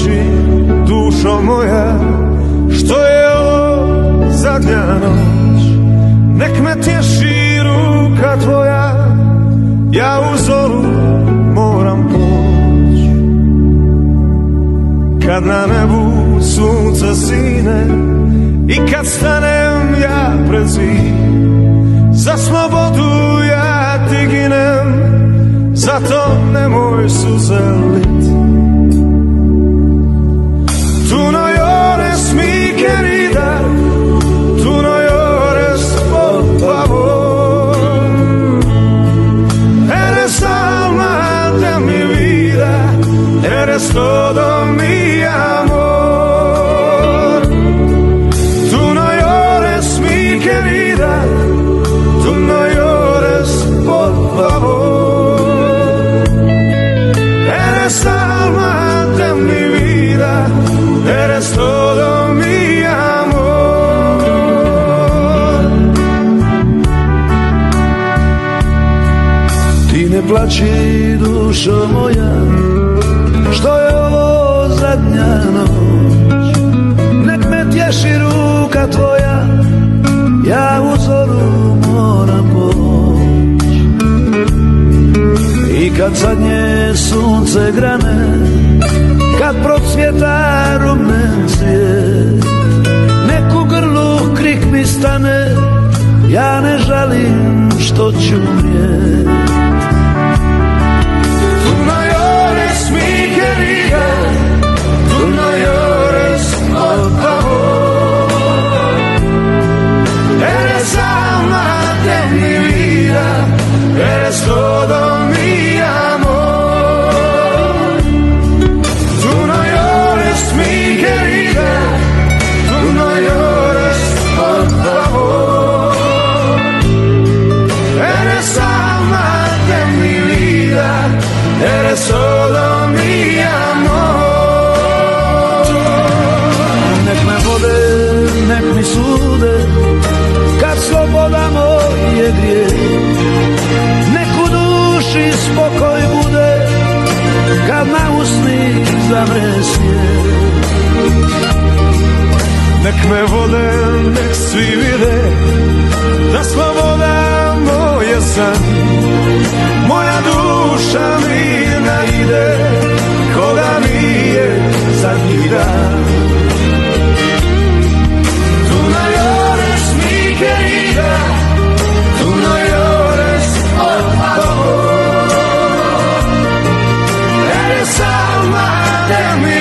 plaći, dušo moja, što je ovo zadnja noć. Nek me tješi ruka tvoja, ja u zoru moram poć. Kad na nebu sunce sine i kad stanem ja pred zid, za slobodu ja ti ginem, zato nemoj suze lit. Tu no llores mi querida, tu no llores por favor. Eres alma de mi vida, eres todo mi amor. Tu no llores mi querida, tu no llores por favor. Eres alma de mi vida, eres todo mi amor. Ti ne plaći, dušo moja, što je ovo zadnja noć. Nek me tješi ruka tvoja, ja u zoru moram poć. I kad zadnje sunce grane, kad procvjeta rumen cvijet, nek u grlu krik mi stane, ja ne žalim što ću umrijet. Tu no llores mi querida, tu no llores por favor. Eres alma de mi vida, eres todo mi amor. Tu no llores mi querida, tu no llores por favor. Eres alma de mi vida, eres todo mi amor. Nek me vode, nek mi sude, kad sloboda moje grijeh. Nek u duši spokoj bude, kad na usni zamre smijeh. Nek me vode, nek svi vide, da sloboda moje san. Moja duša mirna ide, ko da nije zadnji dan. Tu no llores mi querida, tu no llores por favor. Eres alma de mi